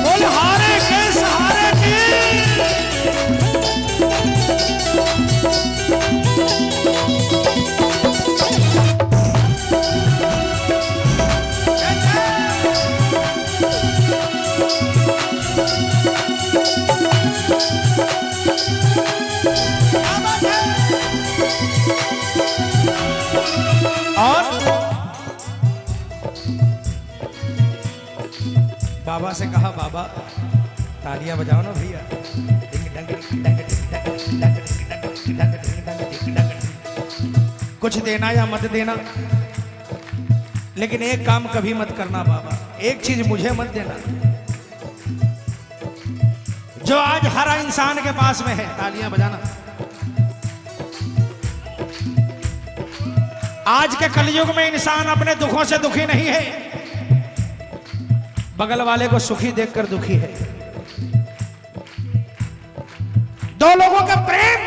बोल हारे के सहारे की। और बाबा से कहा, बाबा तालियां बजाओ ना भैया। कुछ देना या मत देना, लेकिन एक काम कभी मत करना बाबा, एक चीज मुझे मत देना जो आज हर इंसान के पास में है। तालियां बजाना। आज के कलयुग में इंसान अपने दुखों से दुखी नहीं है, बगल वाले को सुखी देखकर दुखी है। दो लोगों का प्रेम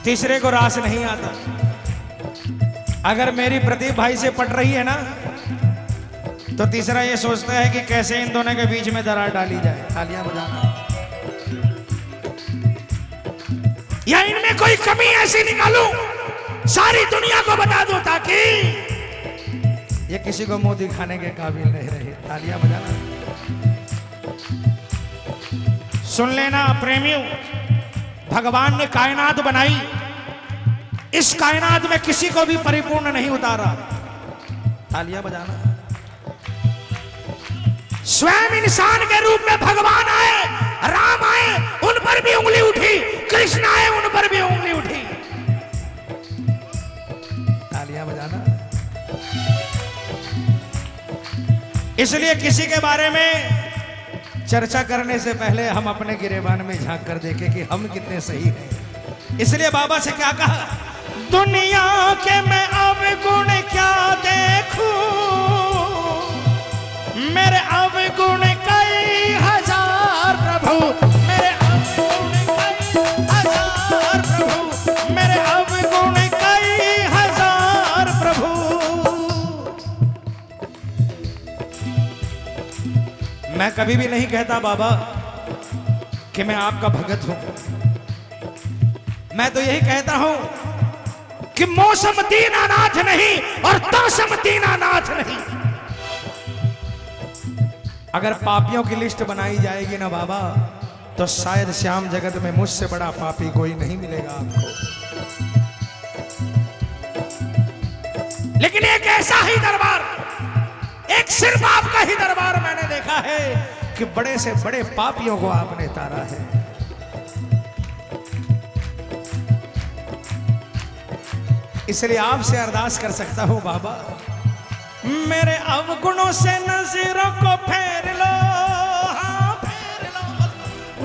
तीसरे को रास नहीं आता। अगर मेरी प्रदीप भाई से पट रही है ना, तो तीसरा ये सोचता है कि कैसे इन दोनों के बीच में दरार डाली जाए। तालियां बजाना। या इनमें कोई कमी ऐसी निकालूं, सारी दुनिया को बता दो, ताकि ये किसी को मुंह दिखाने के काबिल नहीं रहे। तालियां बजाना। सुन लेना प्रेमियों, भगवान ने कायनात बनाई, इस कायनात में किसी को भी परिपूर्ण नहीं उतारा। तालियां बजाना। स्वयं इंसान के रूप में भगवान आए, राम आए, उन पर भी उंगली उठी, कृष्ण आए, उन पर भी उंगली उठी। तालियां बजाना। इसलिए किसी के बारे में चर्चा करने से पहले हम अपने गिरेबान में झांक कर देखें कि हम कितने सही हैं। इसलिए बाबा से क्या कहा, दुनिया के मैं अवगुण क्या देखूं, मेरे अवगुण कई हजार प्रभु, मेरे अवगुण कई हजार प्रभु, मेरे अवगुण कई हजार प्रभु। मैं कभी भी नहीं कहता बाबा कि मैं आपका भगत हूं। मैं तो यही कहता हूं कि मौसम दीनानाथ नहीं और तौसम दीनानाथ नहीं। अगर पापियों की लिस्ट बनाई जाएगी ना बाबा, तो शायद श्याम जगत में मुझसे बड़ा पापी कोई नहीं मिलेगा आपको। लेकिन एक ऐसा ही दरबार, एक सिर्फ आपका ही दरबार मैंने देखा है कि बड़े से बड़े पापियों को आपने तारा है। इसलिए आपसे अरदास कर सकता हूं बाबा, मेरे अवगुणों से नजरों को फेर लो, हाँ फेर लो,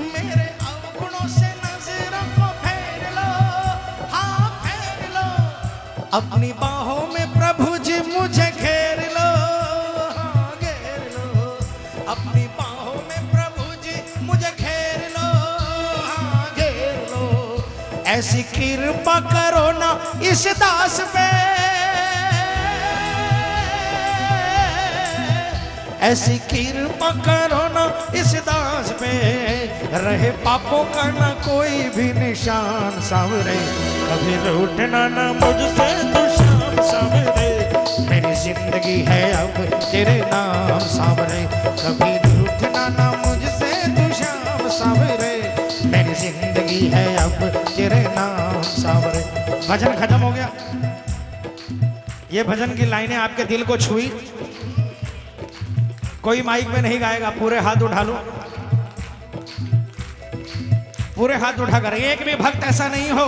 मेरे अवगुणों से नजरों को फेर लो, हाँ फेर लो, अपनी बाहों में प्रभु जी मुझे घेर लो, हाँ घेर लो, अपनी बाहों में प्रभु जी मुझे घेर लो, हाँ घेर लो, ऐसी कृपा करो ना इस दास पे, ऐसी कृपा करो ना इस दास पे, रहे पापों का ना कोई भी निशान सावरे, कभी रूठना ना मुझसे तू शाम सावरे, मेरी जिंदगी है अब तेरे नाम सावरे, कभी रूठना ना मुझसे तू शाम सावरे, मेरी जिंदगी है अब तेरे नाम सावरे। भजन खत्म हो गया। ये भजन की लाइनें आपके दिल को छुई। कोई माइक में नहीं गाएगा, पूरे हाथ उठा लो, पूरे हाथ उठाकर। एक भी भक्त ऐसा नहीं हो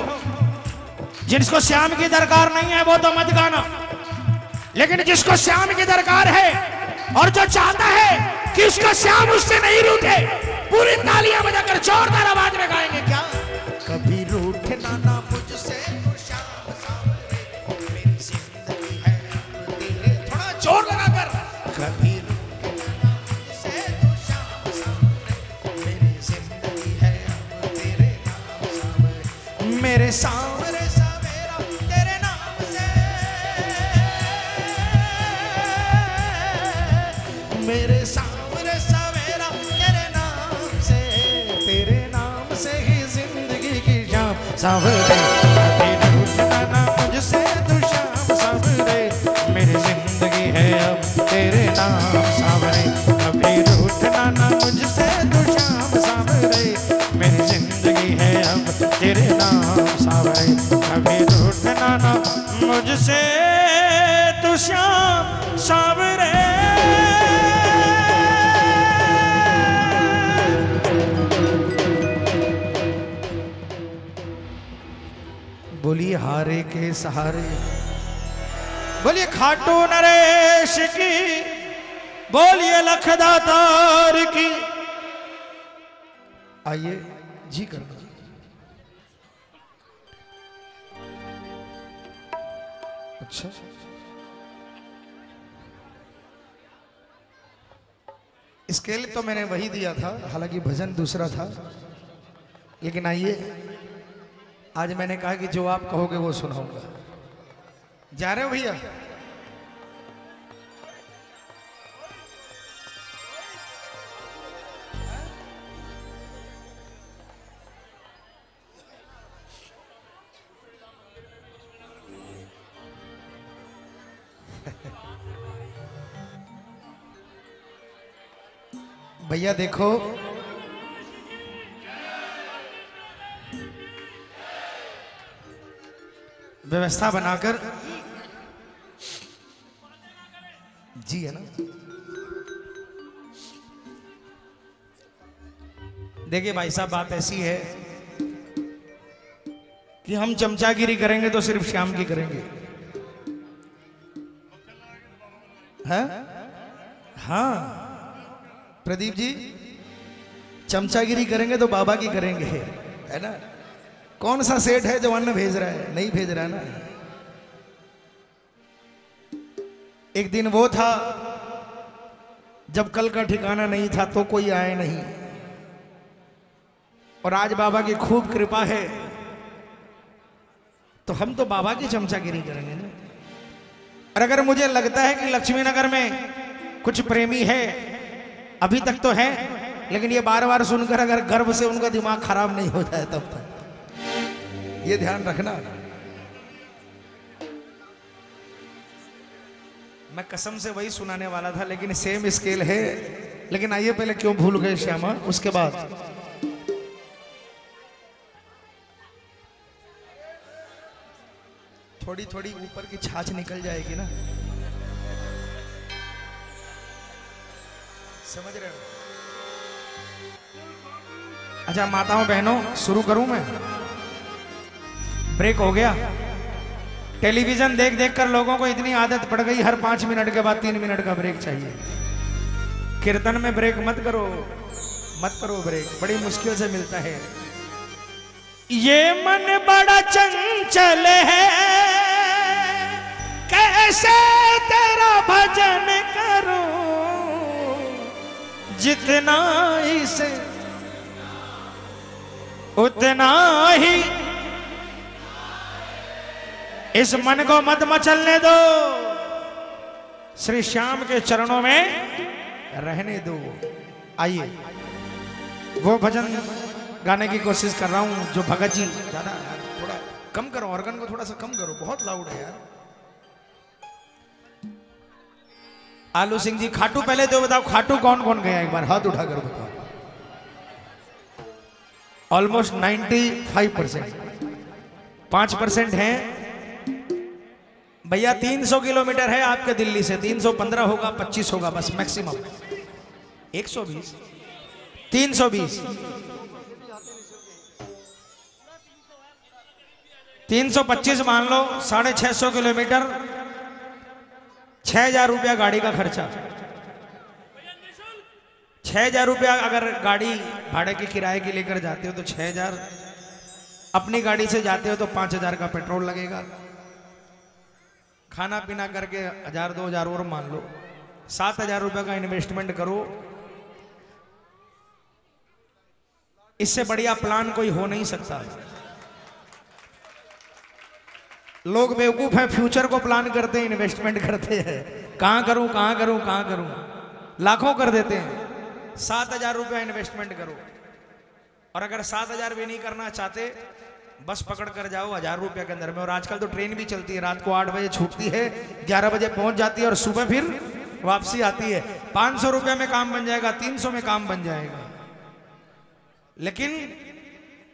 जिसको श्याम की दरकार नहीं है, वो तो मत गाना। लेकिन जिसको श्याम की दरकार है और जो चाहता है कि उसका श्याम उससे नहीं रूठे, पूरी तालियां बजाकर जोरदार आवाज में गाएंगे। क्या कभी रूठना ना मुझसे तो श्याम सावरे, मेरी जिंदगी है तेरे, थोड़ा जोर लगाकर, कभी मेरे सांवरे सवेरा तेरे नाम से, मेरे सांवरे सवेरा तेरे नाम से ही जिंदगी की शाम सांवरे। कभी रूठना ना मुझसे तू शाम सांवरे, मेरी जिंदगी है अब तेरे नाम सांवरे। कभी रूठना ना मुझसे तू शाम सांवरे, मेरी जिंदगी है अब तेरे नाम सांवरे। कभी रूठना ना मुझसे तू शाम सांवरे। बोलिए हारे के सहारे, बोलिए खाटू नरेश की, बोलिए लखदातार की। आइए जी करना। अच्छा स्केल तो मैंने वही दिया था, हालांकि भजन दूसरा था, लेकिन आइए आज मैंने कहा कि जो आप कहोगे वो सुनाऊंगा। जा रहे हो भैया? भैया देखो, व्यवस्था बनाकर जी है ना। देखिए भाई साहब, बात ऐसी है कि हम चमचागिरी करेंगे तो सिर्फ श्याम की करेंगे, हैं? हाँ प्रदीप जी, चमचागिरी करेंगे तो बाबा की करेंगे, है ना। कौन सा सेठ है जो अन्न भेज रहा है? नहीं भेज रहा ना। एक दिन वो था जब कल का ठिकाना नहीं था तो कोई आए नहीं, और आज बाबा की खूब कृपा है तो हम तो बाबा की चमचागिरी करेंगे ना। और अगर मुझे लगता है कि लक्ष्मी नगर में कुछ प्रेमी है, अभी तक तो है, लेकिन ये बार बार सुनकर अगर गर्व से उनका दिमाग खराब नहीं होता है तब तक ये ध्यान रखना। मैं कसम से वही सुनाने वाला था, लेकिन सेम स्केल है। लेकिन आइए पहले क्यों भूल गए श्यामा, उसके बाद थोड़ी थोड़ी ऊपर की छाछ निकल जाएगी ना, समझ रहे हो? अच्छा माताओं बहनों, शुरू करूं मैं? ब्रेक हो गया। टेलीविजन देख देख कर लोगों को इतनी आदत पड़ गई, हर 5 मिनट के बाद 3 मिनट का ब्रेक चाहिए। कीर्तन में ब्रेक मत करो, मत करो ब्रेक, बड़ी मुश्किल से मिलता है। ये मन बड़ा चंचल है, कैसे तेरा भजन करूं, जितना इसे उतना ही इस मन को मत मचलने दो, श्री श्याम के चरणों में रहने दो। आइए वो भजन गाने की कोशिश कर रहा हूं जो भगत जी, ज्यादा थोड़ा कम करो, ऑर्गन को थोड़ा सा कम करो, बहुत लाउड है यार। आलू सिंह जी, खाटू पहले तो बताओ, खाटू कौन कौन गया, एक बार हाथ उठाकर बताओ। ऑलमोस्ट 95%, 5% है भैया। 300 किलोमीटर है आपके दिल्ली से, 315 होगा, 25 होगा बस मैक्सिमम, 120, 320, 325 मान लो, 650 किलोमीटर, 6,000 रुपया गाड़ी का खर्चा। 6,000 रुपया अगर गाड़ी भाड़े की किराए की लेकर जाते हो तो 6,000, अपनी गाड़ी से जाते हो तो 5,000 का पेट्रोल लगेगा, खाना पीना करके 1,000-2,000 और मान लो, 7,000 रुपये का इन्वेस्टमेंट करो। इससे बढ़िया प्लान कोई हो नहीं सकता। लोग बेवकूफ हैं, फ्यूचर को प्लान करते हैं, इन्वेस्टमेंट करते हैं, कहां करूं कहां करूं कहां करूं। लाखों कर देते हैं। 7,000 रुपया इन्वेस्टमेंट करो, और अगर 7,000 भी नहीं करना चाहते, बस पकड़ कर जाओ 1,000 रुपया के अंदर में। और आजकल तो ट्रेन भी चलती है, रात को 8 बजे छूटती है, 11 बजे पहुंच जाती है और सुबह फिर वापसी आती है। 500 रुपया में काम बन जाएगा, 300 में काम बन जाएगा। लेकिन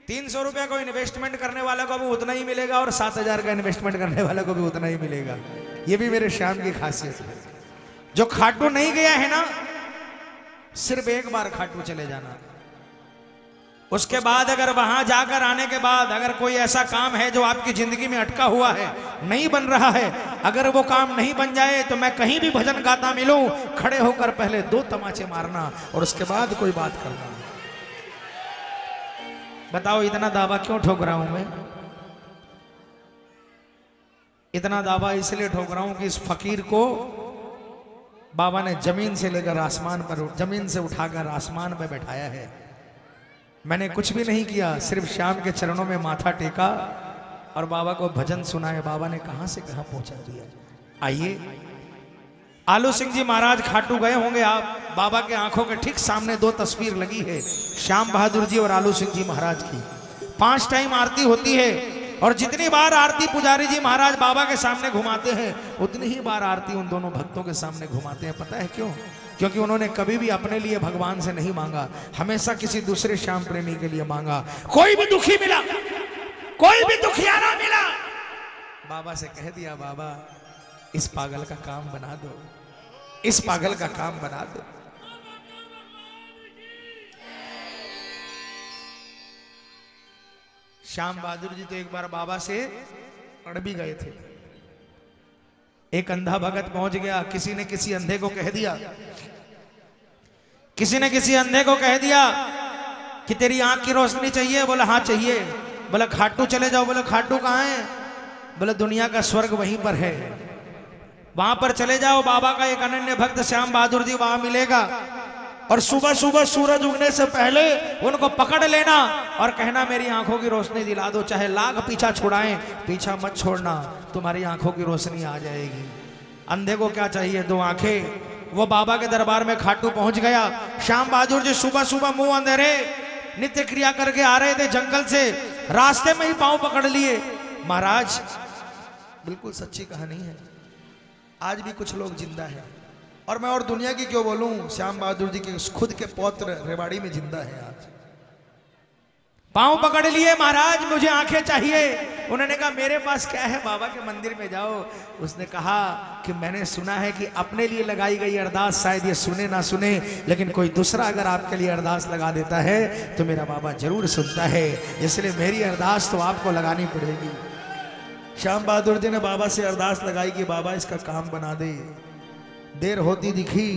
300 रुपया को इन्वेस्टमेंट करने वाला को भी उतना ही मिलेगा, और 7,000 का इन्वेस्टमेंट करने वाला को भी उतना ही मिलेगा। ये भी मेरे श्याम की खासियत है। जो खाटू नहीं गया है ना, सिर्फ एक बार खाटू चले जाना, उसके बाद अगर वहां जाकर आने के बाद अगर कोई ऐसा काम है जो आपकी जिंदगी में अटका हुआ है, नहीं बन रहा है, अगर वो काम नहीं बन जाए तो मैं कहीं भी भजन गाता मिलूं, खड़े होकर पहले 2 तमाचे मारना और उसके बाद कोई बात करना। बताओ इतना दावा क्यों ठोक रहा हूं मैं? इतना दावा इसलिए ठोक रहा हूं कि इस फकीर को बाबा ने जमीन से लेकर आसमान पर, जमीन से उठाकर आसमान पर बैठाया है। मैंने कुछ भी नहीं किया, सिर्फ श्याम के चरणों में माथा टेका और बाबा को भजन सुनाए। बाबा ने कहां से कहां पहुंचा दिया। आइए, आलू सिंह जी महाराज खाटू गए होंगे आप, बाबा के आंखों के ठीक सामने 2 तस्वीर लगी है, श्याम बहादुर जी और आलू सिंह जी महाराज की। 5 टाइम आरती होती है, और जितनी बार आरती पुजारी जी महाराज बाबा के सामने घुमाते हैं, उतनी ही बार आरती उन दोनों भक्तों के सामने घुमाते हैं। पता है क्यों? क्योंकि उन्होंने कभी भी अपने लिए भगवान से नहीं मांगा, हमेशा किसी दूसरे श्याम प्रेमी के लिए मांगा। कोई भी दुखी मिला, कोई भी दुखियारा मिला, बाबा से कह दिया, बाबा इस पागल का काम बना दो, इस पागल का काम बना दो। श्याम बहादुर जी तो एक बार बाबा से अड़ भी गए थे। एक अंधा भगत पहुंच गया, किसी ने किसी अंधे को कह दिया, किसी ने किसी अंधे को कह दिया कि तेरी आंख की रोशनी चाहिए। बोला हाँ चाहिए। बोला खाटू चले जाओ। बोला खाटू कहाँ है? बोला दुनिया का स्वर्ग वहीं पर है, वहां पर चले जाओ। बाबा का एक अनन्य भक्त श्याम बहादुर जी वहां मिलेगा, और सुबह सुबह सूरज उगने से पहले उनको पकड़ लेना और कहना मेरी आंखों की रोशनी दिला दो, चाहे लाख पीछा छुड़ाएं, पीछा मत छोड़ना, तुम्हारी आंखों की रोशनी आ जाएगी। अंधे को क्या चाहिए? 2 आंखें। वो बाबा के दरबार में खाटू पहुंच गया। श्याम बहादुर जी सुबह सुबह मुंह अंधेरे नित्य क्रिया करके आ रहे थे जंगल से, रास्ते में ही पांव पकड़ लिए। महाराज, बिल्कुल सच्ची कहानी है, आज भी कुछ लोग जिंदा हैं, और मैं और दुनिया की क्यों बोलूं, श्याम बहादुर जी के खुद के पौत्र रेवाड़ी में जिंदा है आज। पांव पकड़ लिए, महाराज मुझे आंखें चाहिए। उन्होंने कहा मेरे पास क्या है, बाबा के मंदिर में जाओ। उसने कहा कि मैंने सुना है कि अपने लिए लगाई गई अरदास शायद ये सुने ना सुने, लेकिन कोई दूसरा अगर आपके लिए अरदास लगा देता है तो मेरा बाबा जरूर सुनता है, इसलिए मेरी अरदास तो आपको लगानी पड़ेगी। श्याम बहादुर जी ने बाबा से अरदास लगाई कि बाबा इसका काम बना दे। देर होती दिखी।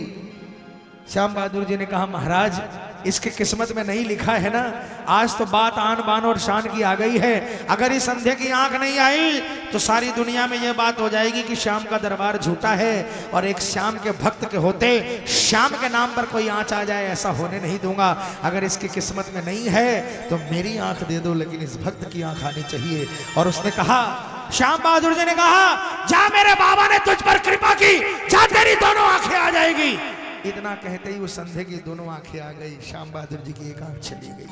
श्याम बहादुर जी ने कहा महाराज इसकी किस्मत में नहीं लिखा है ना, आज तो बात आन बान और शान की आ गई है। अगर इस अंधे की आंख नहीं आई तो सारी दुनिया में यह बात हो जाएगी कि श्याम का दरबार झूठा है, और एक श्याम के भक्त के होते श्याम के नाम पर कोई आंच आ जाए, ऐसा होने नहीं दूंगा। अगर इसकी किस्मत में नहीं है तो मेरी आंख दे दो, लेकिन इस भक्त की आंख आनी चाहिए। और उसने कहा, श्याम बहादुर जी ने कहा जा मेरे बाबा ने तुझ पर कृपा की, जा तेरी दोनों आंखें आ जाएगी। इतना कहते ही उस अंधे की दोनों आंखें आ गई, श्याम बहादुर जी की एक आंख चली गई।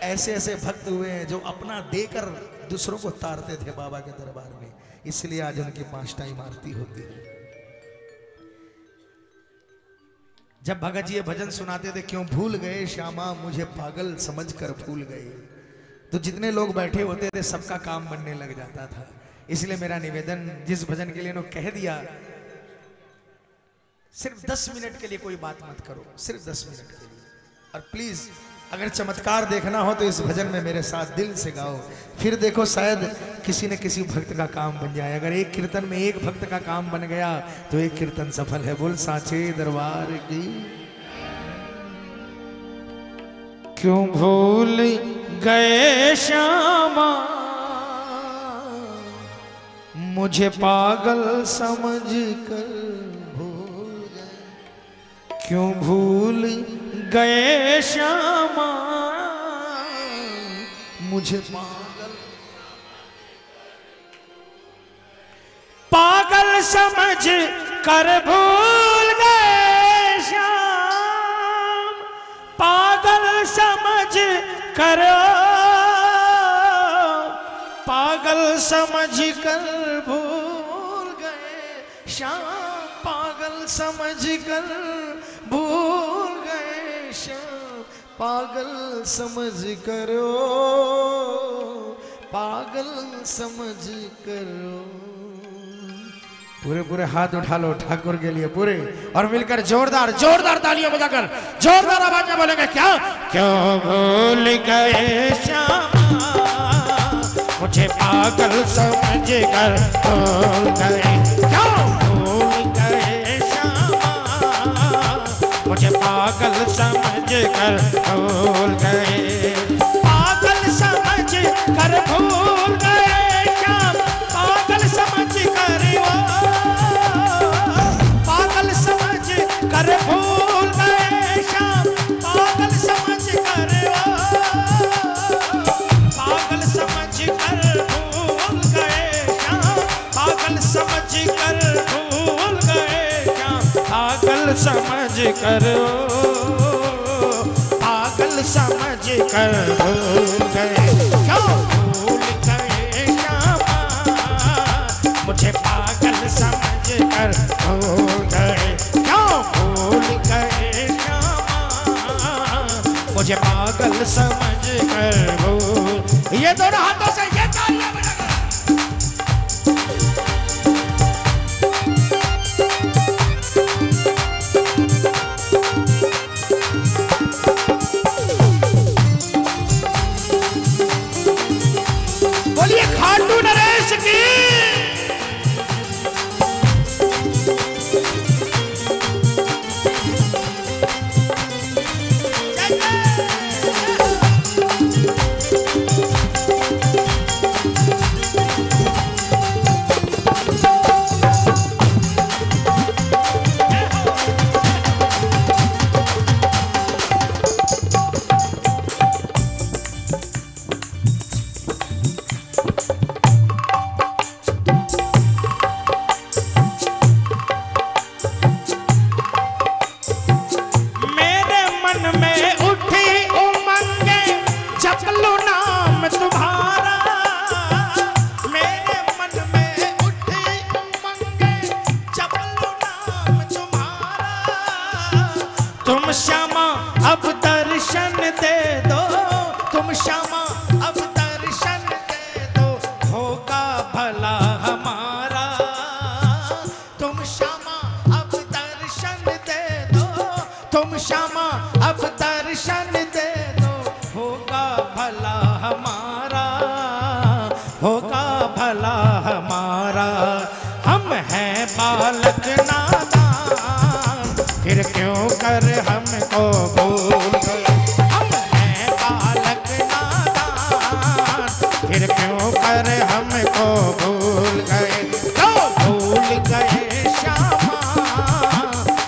ऐसे ऐसे भक्त हुए हैं जो अपना देकर दूसरों को तारते थे बाबा के दरबार में, इसलिए आज उनकी 5 टाइम आरती होती है। जब भगत जी ये भजन सुनाते थे, क्यों भूल गए श्यामा मुझे पागल समझकर भूल गए, तो जितने लोग बैठे होते थे सबका काम बनने लग जाता था। इसलिए मेरा निवेदन, जिस भजन के लिए इन्होंने कह दिया सिर्फ 10 मिनट के लिए कोई बात मत करो, सिर्फ 10 मिनट के लिए। और प्लीज अगर चमत्कार देखना हो तो इस भजन में मेरे साथ दिल से गाओ, फिर देखो शायद किसी न किसी भक्त का काम बन जाए। अगर एक कीर्तन में एक भक्त का काम बन गया तो एक कीर्तन सफल है। बोल साचे दरबार की। क्यों भूल गए श्यामा मुझे पागल समझकर, क्यों भूल गए श्यामा मुझे पागल समझ कर भूल गए श्याम, पागल समझ कर, पागल समझ कर भूल गए श्याम, पागल समझ कर भूल गए श्याम, पागल समझ करो, पागल समझ करो। पूरे पूरे हाथ उठा लो ठाकुर के लिए पूरे, और मिलकर जोरदार जोरदार तालियां बजाकर जोरदार आवाज में बोलेंगे क्या? क्यों भूल गए श्यामा, मुझे पागल समझ कर भूल गए, क्यों भूल गए श्यामा, मुझे पागल समझ कर भूल गए, पागल समझ कर भूल गए श्याम, पागल समझ कर पागल समझ कर भूल गए श्याम, पागल समझ कर पागल समझ कर भूल गए श्याम, पागल समझ कर भूल गए श्याम, पागल समझ कर, पागल समझ कर भूल गए, क्यों भूल गए श्यामा, मुझे पागल समझ कर भूल गए, क्यों भूल गए श्यामा, मुझे पागल समझ कर भूल। ये दोनों हाथों से ये तालियां बजाकर बोलिए खाटू नरेश की। तुम श्यामा अब दर्शन दे दो, तुम श्यामा अब दर्शन दे दो, होगा भला हमारा, तुम श्यामा अब दर्शन दे दो, तुम श्यामा अब दर्शन दे दो, होगा भला हमारा, होगा भला हमारा। हम हैं बालक नादान, फिर क्यों कर हमको भूल गए, हम हैं बालक नादान, फिर क्यों कर हमको भूल गए, क्यों भूल गए श्यामा,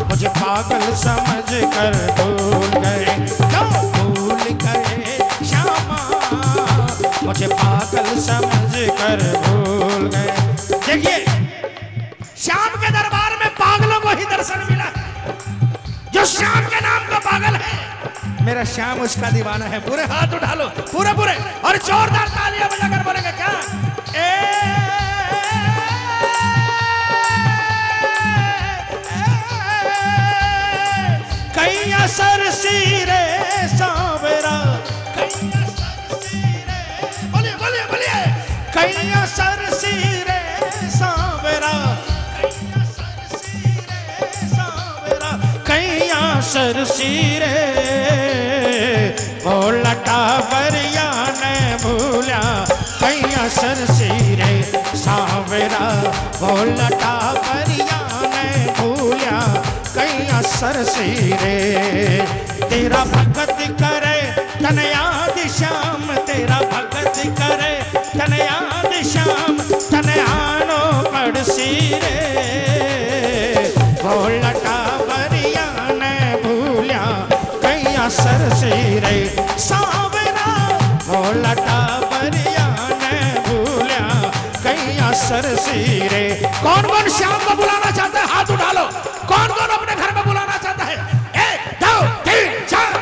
मुझे पागल समझ कर भूल गए, क्यों भूल गए श्यामा, मुझे पागल समझ कर भूल गए। देखिए श्याम के दरबार में पागलों को ही दर्शन मिला है, जो श्याम के नाम का पागल है मेरा श्याम उसका दीवाना है। पूरे हाथ उठा लो पूरे पूरे, और जोरदार तालियां बजाकर बोलेंगे क्या? कैया सर सिरे सांवरा, कैया सर सिरे, बोलिए बोलिए बोलिए, कैया सर सिरे सांवरा, कैया सर सिरे सांवरा, कैया सर सिरे वो लटा बरिया ने भूला, कैया सर सिरे सांवरा वो लटा बरिया ने भूला, कैया सर सिरे। तेरा भगत करे तन याद श्याम, तेरा भगत करे तन याद श्याम, तन आनो पड़ सिरे वो लटा बरिया ने भूला, कैया सर सिरे सांवरा वो लटा बरिया ने भूला, कैया असर सीरे। कौन कौन श्याम को बुलाना चाहता है हाथ उठा लो। कौन कौन अपने घर में बुलाना चाहता है? 1 2 3 4।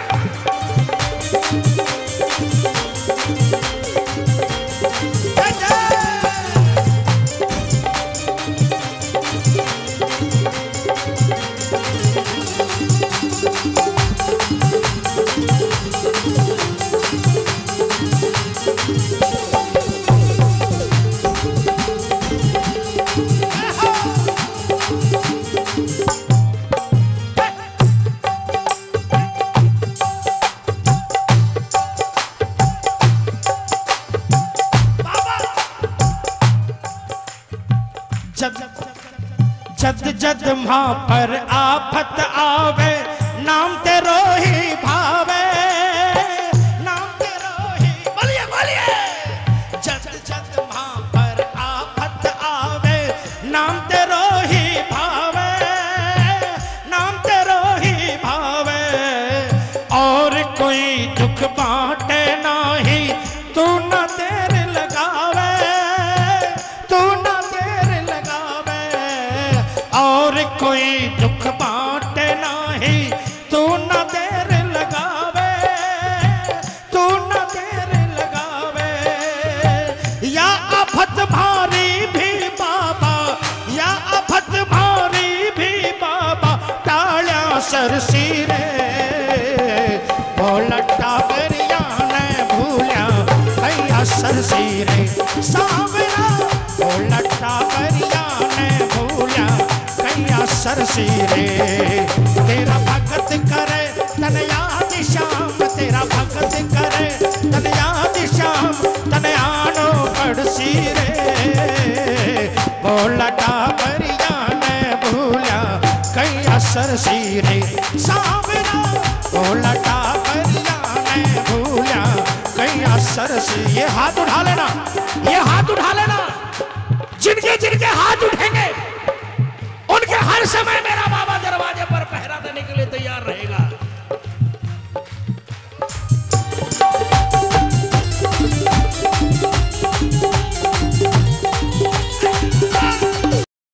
जद जद मां पर आफत आवे नाम तेरो ही भावे, नाम तेरो ही। बोलिए बोलिए। जद जद मां पर आफत आवे नाम तेरो ही भावे, नाम तेरो ही भावे। और कोई दुख बांटे नाही तू न देर लगावे, तू न देर लगावे। और कोई दुख बांटे नाही तू न देर लगावे, तू न देर लगावे। या आफत भारी भी बाबा, या आफत भारी भी बाबा टाळ्या सरसीरे। बोलटा गरिया ने भूल्या भैया सरसीरे सावरा। बोलटा गरिया ने भूल्या भैया सरसीरे। तेरा भगत करे तन याद श्याम, तेरा भगत करे तन याद श्याम। तन आनो पड़सी रे। बोलटा गरिया ने भूल्या कैया सरसीरे सावरा। बोलटा गरिया ने भूल्या कैया सरसी। ये हाथ उठा लेना, ये हाथ उठा लेना।